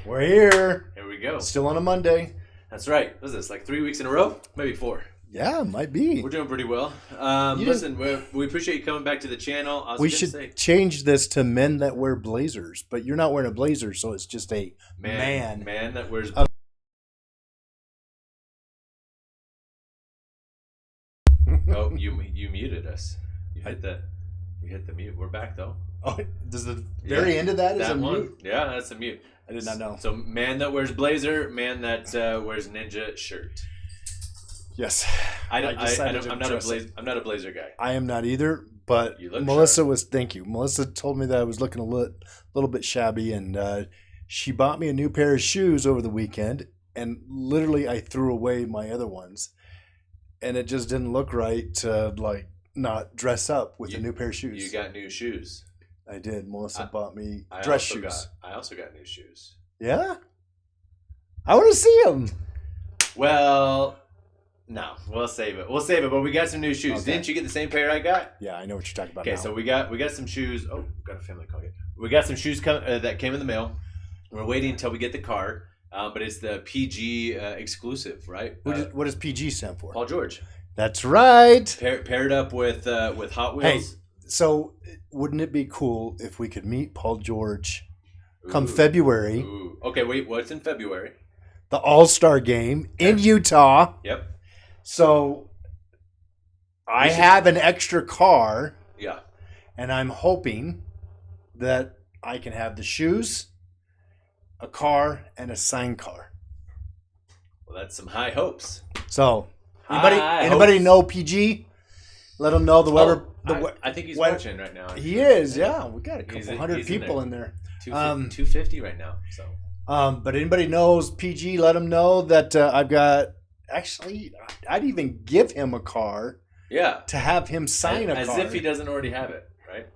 We're here. Here we go. Still on a Monday. That's right. What is this, like 3 weeks in a row? Maybe 4. Yeah, it might be. We're doing pretty well. Listen, we appreciate you coming back to the channel. We should change this to men that wear blazers, but you're not wearing a blazer, so it's just a man. Man that wears... Oh, you muted us. You hit the mute. We're back, though. Oh, does the very end of that is a mute? Yeah, that's a mute. I did not know. So, man that wears blazer, man that wears ninja shirt. Yes. I'm not a blazer guy. I am not either, but Melissa was, thank you. Melissa told me that I was looking a little bit shabby, and she bought me a new pair of shoes over the weekend, and literally I threw away my other ones, and it just didn't look right to not dress up with a new pair of shoes. You got new shoes. I did. Melissa bought me dress shoes. I also got new shoes. Yeah? I want to see them. Well, no, we'll save it. But we got some new shoes. Okay. Didn't you get the same pair I got? Yeah, I know what you're talking about. Okay, so we got some shoes. Oh, got a family call here. We got some shoes that came in the mail. We're waiting until we get the car, but it's the PG exclusive, right? What does PG stand for? Paul George. That's right. Paired up with Hot Wheels. Hey, so wouldn't it be cool if we could meet Paul George come February? Ooh. Okay, wait. What's in February? The All-Star Game in Utah. Yep. So I have an extra car. Yeah. And I'm hoping that I can have the shoes, a car, and a signed car. Well, that's some high hopes. So anybody know PG? Let them know the weather. I think he's watching right now. He is, yeah. We got a couple hundred people in there. 250 right now. So, but anybody knows PG? Let him know that I've got. Actually, I'd even give him a car. Yeah. To have him sign a car, as if he doesn't already have it, right?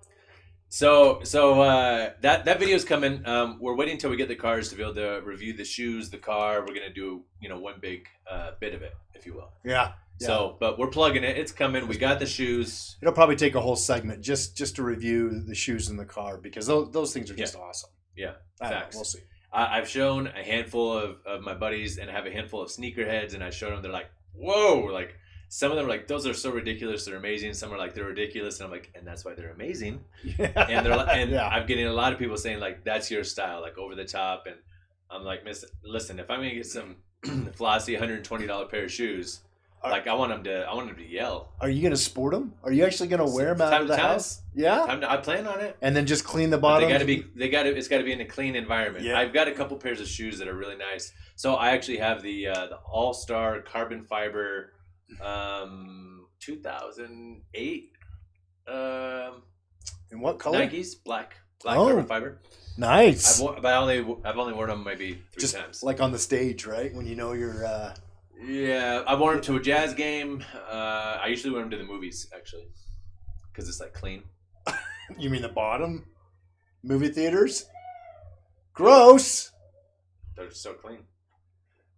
So that video's coming. We're waiting until we get the cars to be able to review the shoes, the car. We're gonna do one big bit of it, if you will. Yeah. So, but we're plugging it. It's coming. We got the shoes. It'll probably take a whole segment just to review the shoes in the car because those things are just awesome. Yeah, facts. We'll see. I've shown a handful of my buddies, and I have a handful of sneakerheads, and I showed them. They're like, "Whoa!" Like some of them are like, "Those are so ridiculous. They're amazing." Some are like, "They're ridiculous," and I'm like, "And that's why they're amazing." Yeah. And they're like, I'm getting a lot of people saying like, "That's your style, like over the top." And I'm like, "Listen, if I'm gonna get some flossy $120 pair of shoes." Like I want them to yell. Are you gonna sport them? Are you actually gonna wear them out of the house? Yeah, I plan on it. And then just clean the bottom. It's got to be in a clean environment. Yeah. I've got a couple pairs of shoes that are really nice. So I actually have the All-Star carbon fiber 2008. In what color? Nikes, black carbon fiber. Nice. I've only worn them maybe three times. Like on the stage, right? When you know you're. Yeah, I wore them to a jazz game. I usually wear them to the movies, actually, because it's like clean. You mean the bottom? Movie theaters? Gross. They're so clean.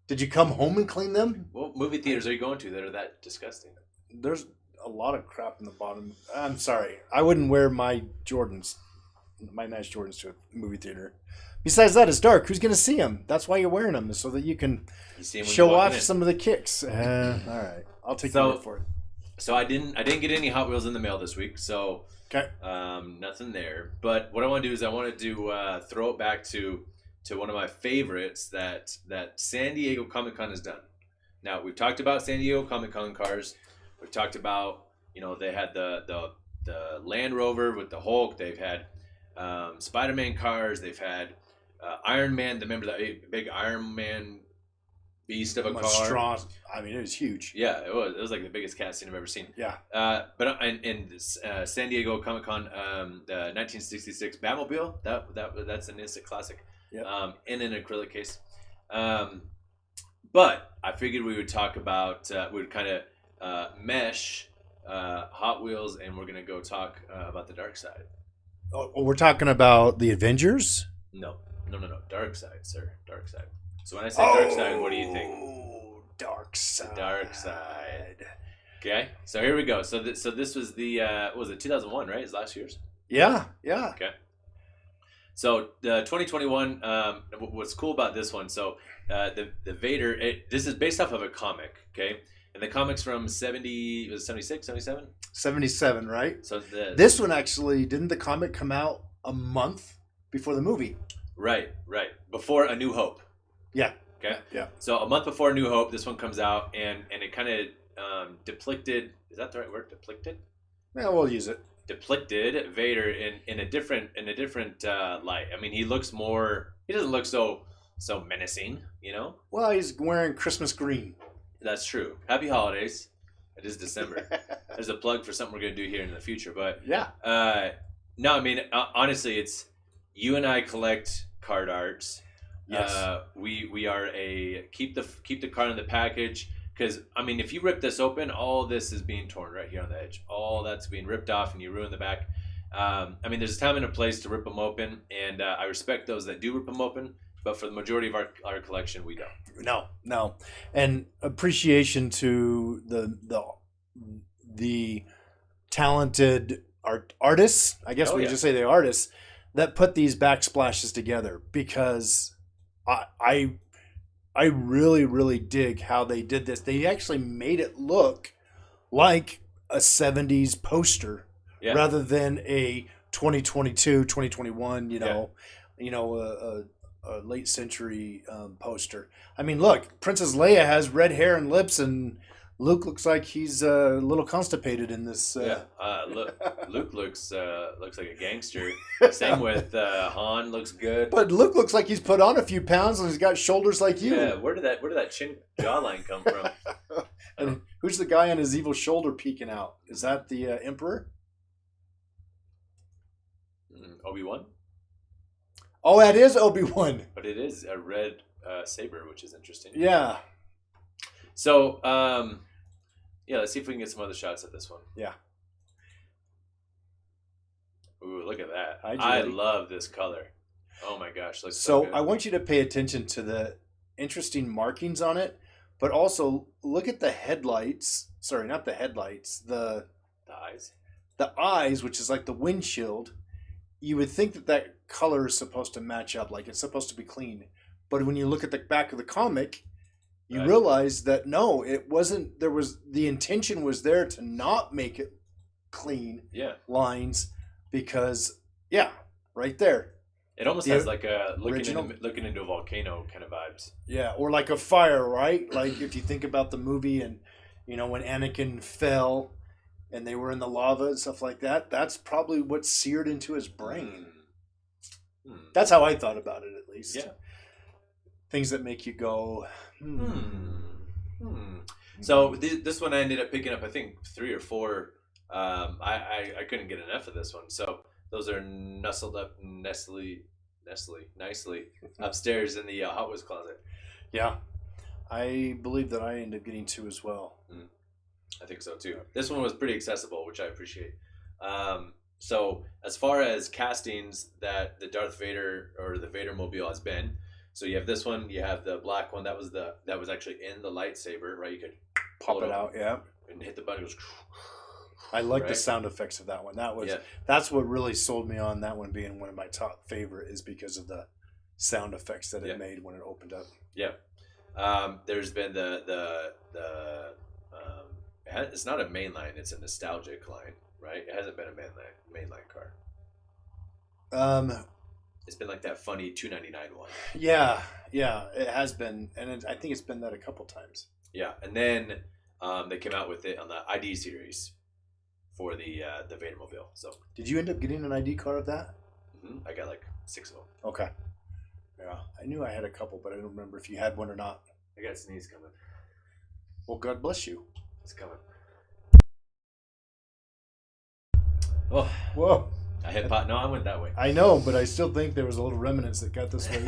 Did you come home and clean them? What movie theaters are you going to that are that disgusting? There's a lot of crap in the bottom. I'm sorry. I wouldn't wear my Jordans, my nice Jordans, to a movie theater. Besides that, it's dark. Who's going to see them? That's why you're wearing them, so that you can show off some of the kicks. All right, I'll take the word for it. So I didn't get any Hot Wheels in the mail this week, so nothing there. But what I want to do is I wanted to throw it back to one of my favorites that San Diego Comic-Con has done. Now we've talked about San Diego Comic-Con cars. We've talked about they had the Land Rover with the Hulk. They've had Spider-Man cars. They've had Iron Man, remember that big Iron Man beast of a car? I mean, it was huge. Yeah, it was. It was like the biggest casting I've ever seen. Yeah. But in San Diego Comic Con, the 1966 Batmobile, that's an instant classic. Yep. In an acrylic case. But I figured we would talk about, we would kind of mesh Hot Wheels, and we're gonna go talk about the dark side. Oh, we're talking about the Avengers? No. Dark side, sir. Dark side. So when I say dark side, what do you think? Dark side. Dark side. Okay. So here we go. So this was the was it 2001, right? It's last year's. Yeah. Okay. So the 2021. What's cool about this one? So the Vader. This is based off of a comic. Okay. And the comic's from 70, was it 76, 77? 77, right? So this one actually, didn't the comic come out a month before the movie? Right. Before A New Hope. Yeah. Okay. Yeah. So a month before A New Hope, this one comes out, and it kind of depicted. Is that the right word? Depicted. Yeah, we'll use it. Depicted Vader in a different light. I mean, he looks more. He doesn't look so menacing, you know. Well, he's wearing Christmas green. That's true. Happy holidays. It is December. There's a plug for something we're going to do here in the future. But yeah. No, I mean, honestly, it's you and I collect card arts. Yes. We are keep the card in the package, because I mean, if you rip this open, all this is being torn right here on the edge. All that's being ripped off, and you ruin the back. I mean, there's a time and a place to rip them open, and I respect those that do rip them open. But for the majority of our collection, we don't. No, and appreciation to the talented artists. I guess we just say the artists that put these backsplashes together, because I really dig how they did this. They actually made it look like a 70s poster rather than a 2022, 2021. A late century poster. I mean, look, Princess Leia has red hair and lips, and Luke looks like he's a little constipated in this. Luke looks like a gangster. Same with Han, looks good. But Luke looks like he's put on a few pounds, and he's got shoulders like you. Yeah, where did that chin jawline come from? And who's the guy on his evil shoulder peeking out? Is that the Emperor? Obi-Wan? Oh, that is Obi-Wan. But it is a red saber, which is interesting. Yeah. So, let's see if we can get some other shots of this one. Yeah. Ooh, look at that. I love this color. Oh my gosh. Looks so good. I want you to pay attention to the interesting markings on it, but also look at the headlights. Sorry, not the headlights. The eyes. The eyes, which is like the windshield. You would think that color is supposed to match up, like it's supposed to be clean. But when you look at the back of the comic, you realize that no, it wasn't. The intention was there to not make it clean lines, because right there. It almost has like a looking into a volcano kind of vibes. Yeah, or like a fire, right? Like if you think about the movie, and when Anakin fell and they were in the lava and stuff like that, that's probably what seared into his brain. That's how I thought about it, at least. Yeah. Things that make you go, So this one I ended up picking up, I think 3 or 4. I couldn't get enough of this one. So those are nestled up nicely upstairs in the Hot Wheels closet. Yeah. I believe that I ended up getting 2 as well. I think so too. This one was pretty accessible, which I appreciate. So as far as castings that the Darth Vader or the Vadermobile has been, so you have this one, you have the black one that was actually in the lightsaber, right? You could pop it out, and hit the button. It goes. I like the sound effects of that one. That's what really sold me on that one being one of my top favorite, is because of the sound effects that it made when it opened up. Yeah. There's been it's not a mainline, it's a nostalgic line, right? It hasn't been a mainline car. It's been like that funny $2.99 one. Yeah, it has been, and I think it's been that a couple times. Yeah, and then they came out with it on the ID series for the Vadermobile. So did you end up getting an ID card of that? Mm-hmm. I got like 6 of them. Okay. Yeah, I knew I had a couple, but I don't remember if you had one or not. I got a sneeze coming. Well, God bless you. It's coming. Oh, whoa! I hit pot. No, I went that way. I know, but I still think there was a little remnants that got this way.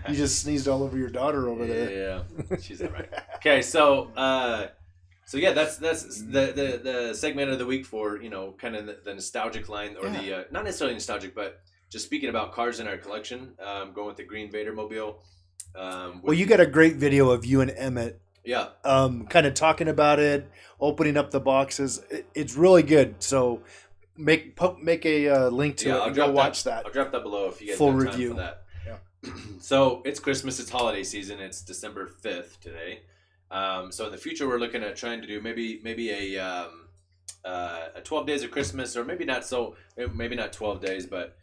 You just sneezed all over your daughter over there. Yeah, she's all right. Okay, so that's the segment of the week for kind of the nostalgic line, or the not necessarily nostalgic, but just speaking about cars in our collection. Going with the green Vadermobile. Well, you got a great video of you and Emmett. Yeah. Kind of talking about it, opening up the boxes. It's really good. So make a link to it and go watch that. I'll drop that below if you guys full have review time for that. Yeah. So it's Christmas, it's holiday season. It's December 5th today. So in the future, we're looking at trying to do maybe a 12 days of Christmas, or maybe not 12 days, but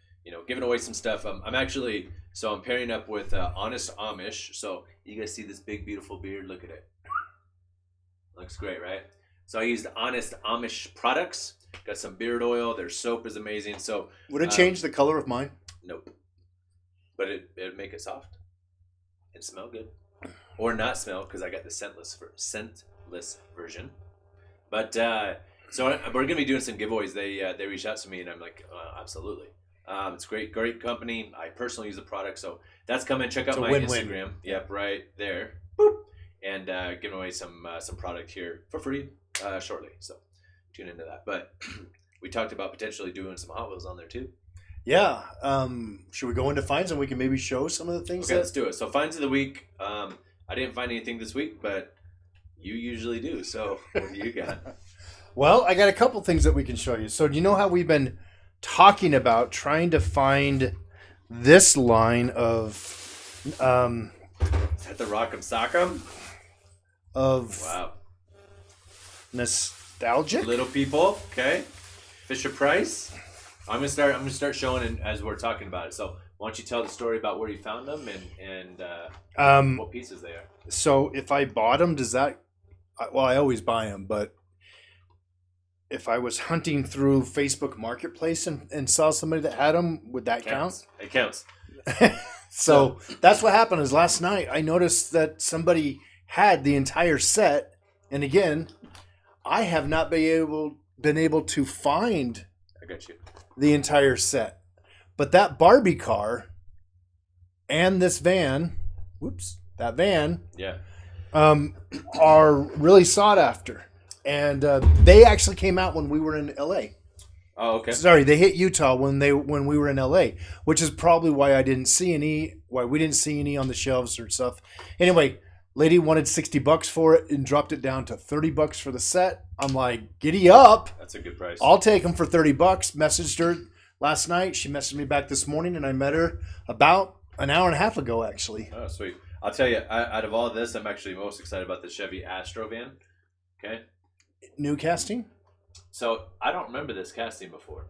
giving away some stuff. I'm pairing up with Honest Amish. So you guys see this big beautiful beard? Look at it. Looks great, right? So I used Honest Amish products. Got some beard oil. Their soap is amazing. So would it change the color of mine? Nope. But it'd make it soft and smell good, or not smell, because I got the scentless version. But so we're gonna be doing some giveaways. They reached out to me and I'm like, absolutely. It's great company. I personally use the product, so that's coming. Check out my Instagram. Yep, right there. Boop. And giving away some product here for free shortly. So tune into that. But we talked about potentially doing some Hot Wheels on there too. Yeah. Should we go into finds and we can maybe show some of the things? Okay, let's do it. So finds of the week. I didn't find anything this week, but you usually do. So what do you got? Well, I got a couple things that we can show you. So do you know how we've been talking about trying to find this line of is that the Rock'em Sock'em? Wow. Nostalgic? Little people, okay. Fisher Price. I'm gonna start showing as we're talking about it. So why don't you tell the story about where you found them and what pieces they are? So if I bought them, does that? Well, I always buy them, but if I was hunting through Facebook Marketplace and saw somebody that had them, would that count? It counts. So that's what happened. Is last night I noticed that somebody had the entire set, and again, I have not been able to find. I got you. The entire set, but that Barbie car and this van, yeah, are really sought after, and they actually came out when we were in LA. Oh, okay. Sorry, they hit Utah when we were in LA, which is probably why we didn't see any on the shelves or stuff. Anyway, lady wanted $60 for it and dropped it down to $30 for the set. I'm like, giddy up. That's a good price. I'll take them for $30. Messaged her last night. She messaged me back this morning, and I met her about an hour and a half ago, actually. Oh, sweet. I'll tell you, out of all this, I'm actually most excited about the Chevy Astro van. Okay. New casting? So I don't remember this casting before.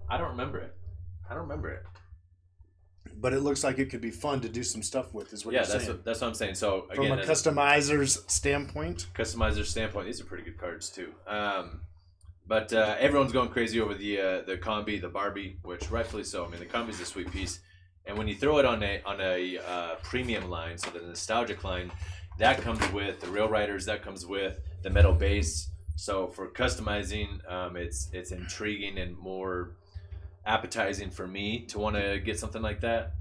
I don't remember it. But it looks like it could be fun to do some stuff with, is what you're saying. Yeah, that's what I'm saying. So again, from a customizer's standpoint, these are pretty good cards too. But everyone's going crazy over the combi, the Barbie, which rightfully so. I mean, the combi's a sweet piece, and when you throw it on a premium line, so the nostalgic line, that comes with the Rail Riders, that comes with the metal base. So for customizing, it's intriguing and more appetizing for me to want to get something like that.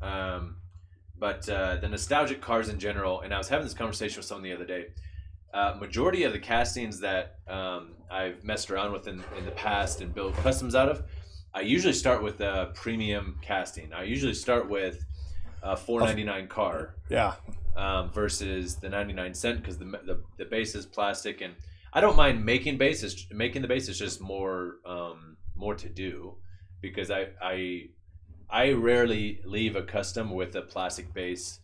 But the nostalgic cars in general, and I was having this conversation with someone the other day, majority of the castings that I've messed around with in the past and built customs out of, I usually start with a premium casting. I usually start with a $4.99 car, versus the 99-cent, because the base is plastic, and I don't mind making the base is just more to do, because I rarely leave a custom with a plastic base,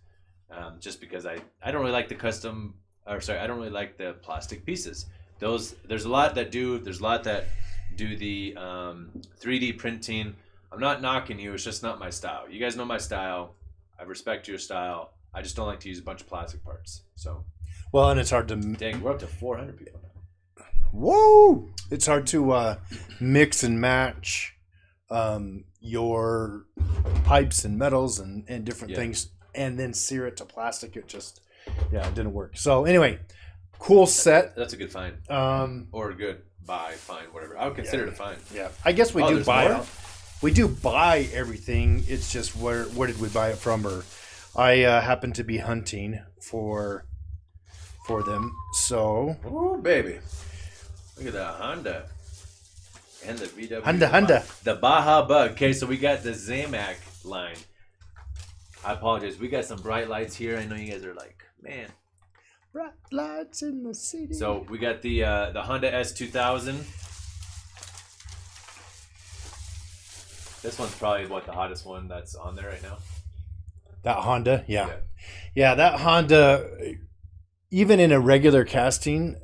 just because I don't really like I don't really like the plastic pieces. There's a lot that do the 3D printing. I'm not knocking you, it's just not my style. You guys know my style. I respect your style. I just don't like to use a bunch of plastic parts. So, well, and it's hard to. Dang, we're up to 400 people now. Whoa! It's hard to mix and match your pipes and metals and different things, and then sear it to plastic. It just, it didn't work. So anyway, cool set. That's a good find. Or a good find, whatever. I would consider it a find. Yeah, I guess we do buy it. We do buy everything. It's just where did we buy it from? Or I happen to be hunting for them. So, oh baby, look at that Honda and the VW. Honda. The Baja Bug. Okay, so we got the Zamac line. I apologize. We got some bright lights here. I know you guys are like, man. Bright lights in the city. So we got the Honda S2000. This one's probably the hottest one that's on there right now. That Honda, yeah, that Honda. Even in a regular casting,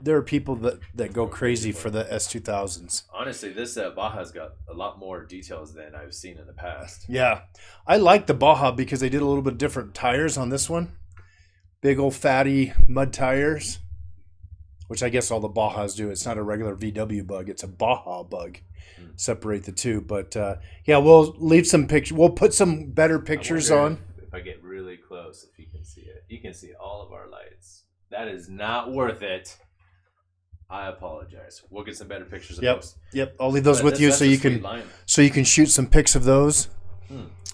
there are people that go crazy for the S2000s. Honestly, this Baja's got a lot more details than I've seen in the past. Yeah, I like the Baja because they did a little bit different tires on this one. Big old fatty mud tires, which I guess all the Bajas do. It's not a regular VW bug; it's a Baja bug. Separate the two, but yeah, we'll leave some pictures. We'll put some better pictures on. If I get really close, if you can see it, you can see all of our lights. That is not worth it. I apologize. We'll get some better pictures of those. Yep. I'll leave those with you so you can shoot some pics of those.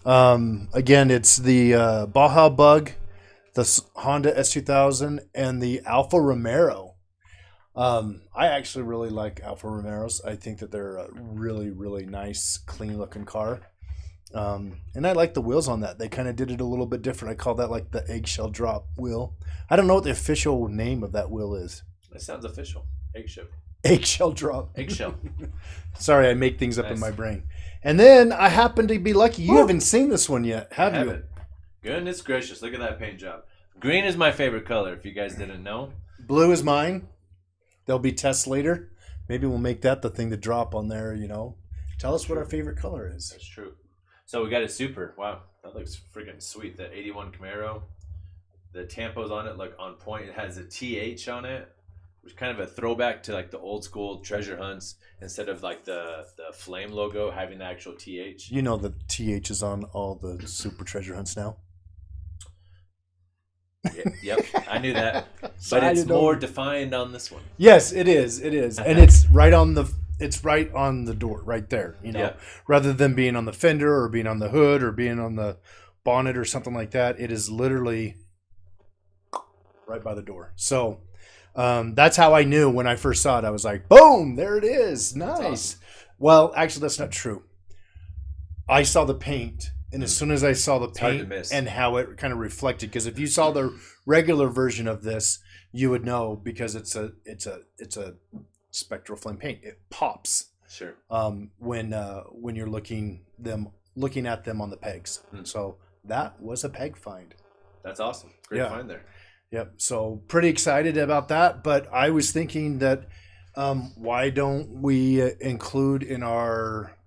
Again, it's the Baja Bug, the Honda S2000, and the Alfa Romero. I actually really like Alfa Romeros. I think that they're a really, really nice, clean-looking car. And I like the wheels on that. They kind of did it a little bit different. I call that like the eggshell drop wheel. I don't know what the official name of that wheel is. That sounds official. Eggshell. Eggshell drop. Eggshell. Sorry, I make things up in my brain. And then I happen to be lucky. You haven't seen this one yet, have you? I haven't. Goodness gracious. Look at that paint job. Green is my favorite color, if you guys didn't know. Blue is mine. There'll be tests later. Maybe we'll make that the thing to drop on there, you know. Tell us what our favorite color is. That's true. So we got a Super. Wow, that looks freaking sweet. That 81 Camaro. The tampos on it look on point. It has a TH on it, which is kind of a throwback to like the old school treasure hunts. Instead of like the flame logo having the actual TH. You know the TH is on all the Super treasure hunts now. Yep, I knew that, but it's more defined on this one. Yes, it is. It is, and it's right on the door, right there. You know, rather than being on the fender or being on the hood or being on the bonnet or something like that, it is literally right by the door. So that's how I knew when I first saw it. I was like, boom, there it is. Nice. Awesome. Well, actually, that's not true. I saw the paint. And as soon as I saw the paint and how it kind of reflected, because if you saw the regular version of this, you would know because it's a spectral flame paint. It pops. Sure. When you're looking at them on the pegs. So that was a peg find. That's awesome. Great find there. Yep. So pretty excited about that. But I was thinking that why don't we include in our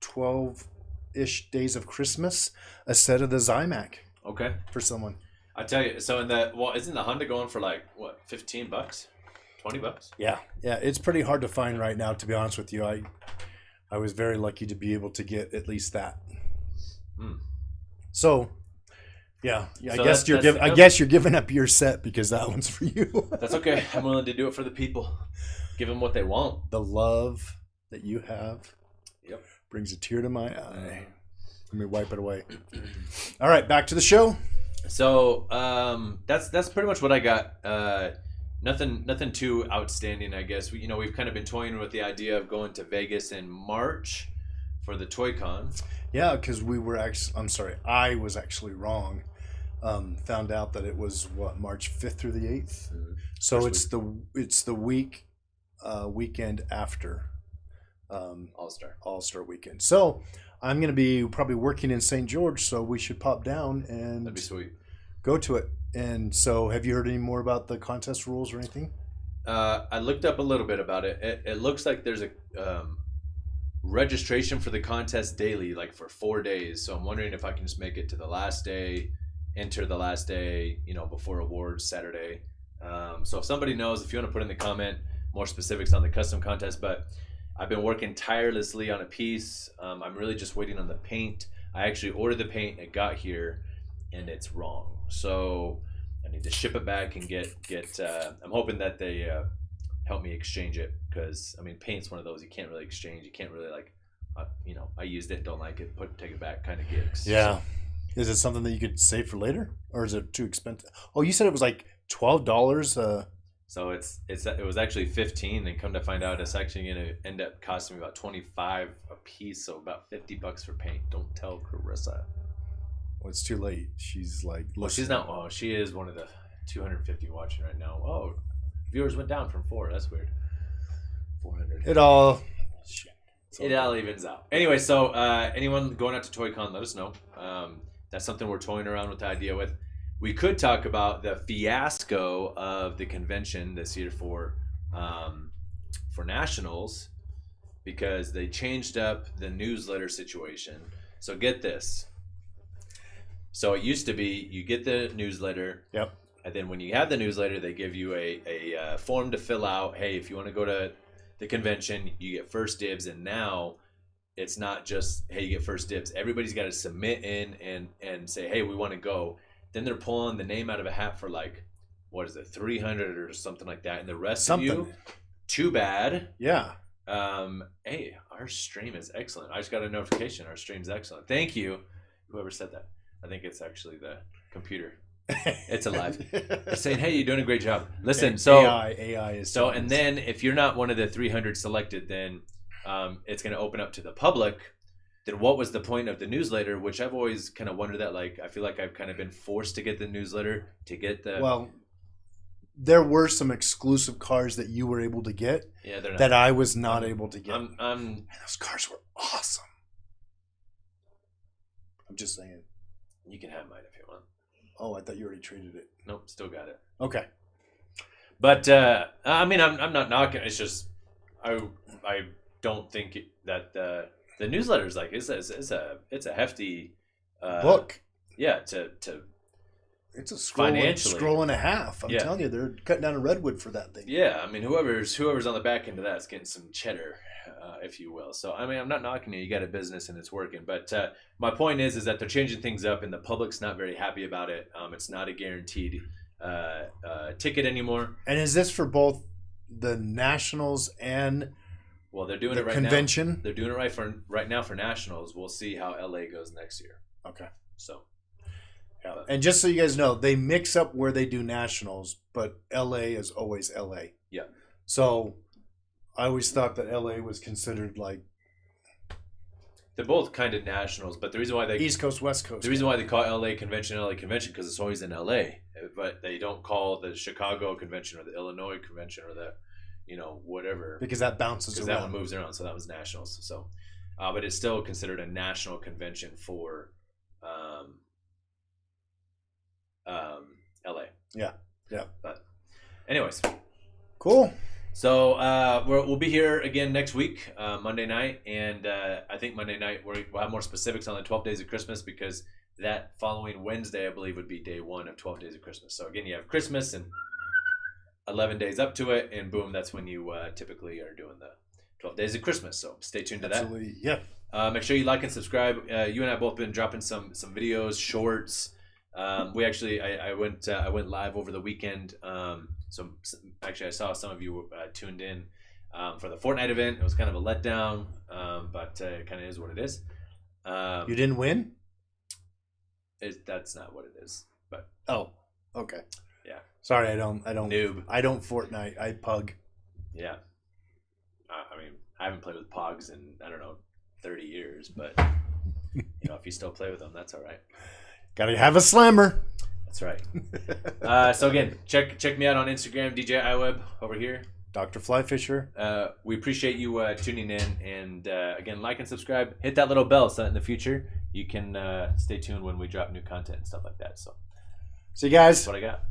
12-ish days of Christmas a set of the Zamac? Okay. For someone. I tell you, so isn't the Honda going for like what, $15, $20? Yeah, it's pretty hard to find right now. To be honest with you, I was very lucky to be able to get at least that. So, yeah. So I guess you're giving up your set because that one's for you. That's okay. I'm willing to do it for the people. Give them what they want. The love that you have. Yep. Brings a tear to my eye. Let me wipe it away. All right, back to the show. So that's pretty much what I got. Nothing too outstanding, I guess. We've kind of been toying with the idea of going to Vegas in March for the Toy Con. Yeah, because I was actually wrong. Found out that it was March 5th through the 8th. Mm-hmm. So it's the weekend after All-Star weekend. So I'm going to be probably working in St. George, so we should pop down and that'd be sweet. Go to it. And so have you heard any more about the contest rules or anything? I looked up a little bit about it. It looks like there's a registration for the contest daily, like for 4 days. So I'm wondering if I can just make it to the last day, enter the last day, before awards Saturday. So if somebody knows, if you want to put in the comment more specifics on the custom contest, but I've been working tirelessly on a piece. I'm really just waiting on the paint. I actually ordered the paint. It got here, and it's wrong. So I need to ship it back and get. I'm hoping that they help me exchange it because paint's one of those you can't really exchange. You can't really I used it, don't like it, take it back kind of gigs. Yeah. So. Is it something that you could save for later, or is it too expensive? Oh, you said it was like $12. So it was actually $15, and come to find out, it's actually going to end up costing me about $25 a piece, so about $50 for paint. Don't tell Carissa. Well, it's too late. She's like, well, she's not. Oh, she is one of the 250 watching right now. Oh, viewers went down from 4. That's weird. 400. It all. It all evens out. Anyway, so anyone going out to ToyCon, let us know. That's something we're toying around with the idea with. We could talk about the fiasco of the convention this year for nationals, because they changed up the newsletter situation. So get this. So it used to be you get the newsletter. Yep. And then when you have the newsletter, they give you a form to fill out. Hey, if you want to go to the convention, you get first dibs. And now it's not just, hey, you get first dibs. Everybody's got to submit in and say, hey, we want to go. Then they're pulling the name out of a hat for like, what is it, 300 or something like that. And the rest of you, too bad. Yeah. Hey, our stream is excellent. I just got a notification. Our stream's excellent. Thank you, whoever said that. I think it's actually the computer. It's alive. It's saying, hey, you're doing a great job. Listen, so AI is so, and then if you're not one of the 300 selected, then it's going to open up to the public. Then what was the point of the newsletter? Which I've always kind of wondered that. Like, I feel like I've kind of been forced to get the newsletter to get the. Well, there were some exclusive cars that you were able to get. Yeah, they're not, that I was not able to get. And those cars were awesome. I'm just saying. You can have mine if you want. Oh, I thought you already traded it. Nope, still got it. Okay. But I mean, I'm not knocking. It's just I don't think that the newsletter is like it's a hefty book. Yeah, it's a scroll and a half. I'm telling you, they're cutting down a redwood for that thing. Yeah, I mean, whoever's on the back end of that is getting some cheddar, if you will. So I mean, I'm not knocking you. You got a business and it's working. But my point is that they're changing things up, and the public's not very happy about it. It's not a guaranteed ticket anymore. And is this for both the nationals and? Well, they're doing it right convention? Now. They're doing it right now for nationals. We'll see how LA goes next year. Okay. So. Yeah. And just so you guys know, they mix up where they do nationals, but LA is always LA. Yeah. So I always thought that LA was considered like. They're both kind of nationals, but the reason why they East Coast, West Coast. The reason why they call LA convention because it's always in LA, but they don't call the Chicago convention or the Illinois convention or the, whatever, because that bounces around. That one moves around. So that was nationals. So, but it's still considered a national convention for, LA. Yeah. Yeah. But, anyways, cool. So we'll be here again next week, Monday night, and I think Monday night we'll have more specifics on the 12 Days of Christmas, because that following Wednesday, I believe, would be day 1 of 12 Days of Christmas. So again, you have Christmas and 11 days up to it, and boom, that's when you typically are doing the 12 Days of Christmas. So stay tuned to that. Absolutely, yeah. Make sure you like and subscribe. You and I both been dropping some videos, shorts. We actually, I went live over the weekend. So actually, I saw some of you tuned in for the Fortnite event. It was kind of a letdown, but it kind of is what it is. You didn't win? That's not what it is. But okay. Yeah. Sorry, I don't noob. I don't Fortnite. I pug. Yeah. I mean, I haven't played with pogs in 30 years, but if you still play with them, that's all right. Gotta have a slammer. That's right. So again, check me out on Instagram, djiweb over here. Dr. Flyfisher. We appreciate you tuning in, and again, like and subscribe. Hit that little bell so that in the future you can stay tuned when we drop new content and stuff like that. So, see you guys. That's what I got.